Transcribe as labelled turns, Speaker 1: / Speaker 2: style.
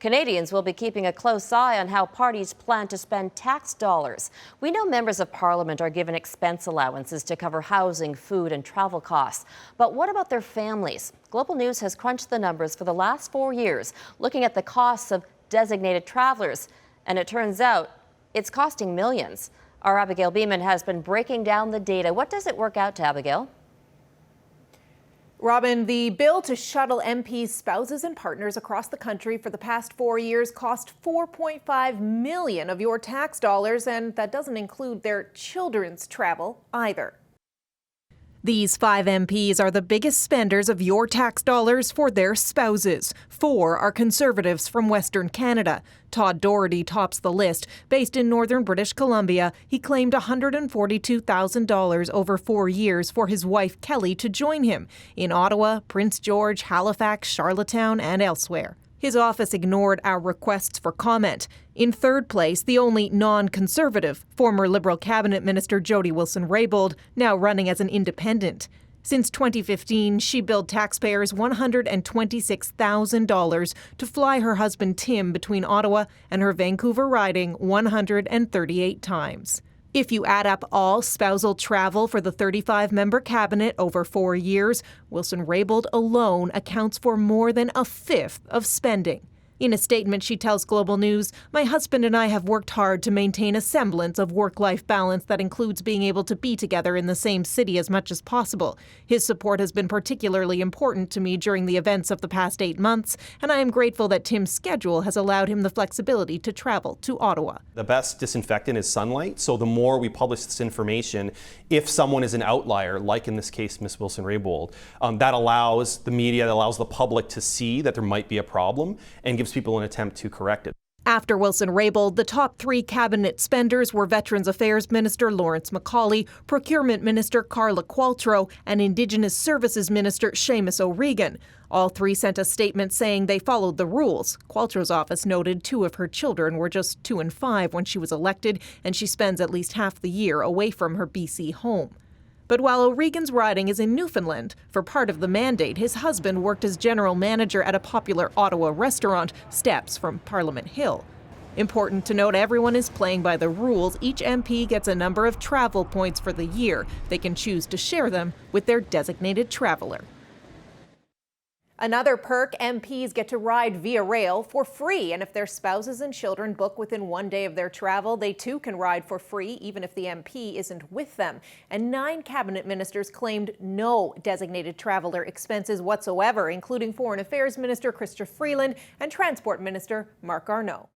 Speaker 1: Canadians will be keeping a close eye on how parties plan to spend tax dollars. We know members of Parliament are given expense allowances to cover housing, food and travel costs. But what about their families? Global News has crunched the numbers for the last 4 years, looking at the costs of designated travelers. And it turns out it's costing millions. Our Abigail Bimman has been breaking down the data. What does it work out to, Abigail?
Speaker 2: Robin, the bill to shuttle MPs' spouses and partners across the country for the past 4 years cost $4.5 million of your tax dollars, and that doesn't include their children's travel either. These 5 MPs are the biggest spenders of your tax dollars for their spouses. 4 are Conservatives from Western Canada. Todd Doherty tops the list. Based in northern British Columbia, he claimed $142,000 over 4 years for his wife Kelly to join him in Ottawa, Prince George, Halifax, Charlottetown, and elsewhere. His office ignored our requests for comment. In third place, the only non-Conservative, former Liberal Cabinet Minister Jody Wilson-Raybould, now running as an independent. Since 2015, she billed taxpayers $126,000 to fly her husband Tim between Ottawa and her Vancouver riding 138 times. If you add up all spousal travel for the 35-member cabinet over 4 years, Wilson-Raybould alone accounts for more than a fifth of spending. In a statement, she tells Global News, "My husband and I have worked hard to maintain a semblance of work-life balance that includes being able to be together in the same city as much as possible. His support has been particularly important to me during the events of the past 8 months, and I am grateful that Tim's schedule has allowed him the flexibility to travel to Ottawa."
Speaker 3: The best disinfectant is sunlight, so the more we publish this information, if someone is an outlier, like in this case, Ms. Wilson-Raybould, that allows the media, that allows the public to see that there might be a problem and gives people an attempt to correct it.
Speaker 2: After Wilson-Raybould, the top 3 cabinet spenders were Veterans Affairs Minister Lawrence MacAulay, Procurement Minister Carla Qualtrough, and Indigenous Services Minister Seamus O'Regan. All 3 sent a statement saying they followed the rules. Qualtrough's office noted 2 of her children were just 2 and 5 when she was elected, and she spends at least half the year away from her BC home. But while O'Regan's riding is in Newfoundland, for part of the mandate, his husband worked as general manager at a popular Ottawa restaurant, steps from Parliament Hill. Important to note, everyone is playing by the rules. Each MP gets a number of travel points for the year. They can choose to share them with their designated traveler. Another perk, MPs get to ride via rail for free, and if their spouses and children book within 1 day of their travel, they too can ride for free, even if the MP isn't with them. And 9 cabinet ministers claimed no designated traveler expenses whatsoever, including Foreign Affairs Minister Chrystia Freeland and Transport Minister Mark Garneau.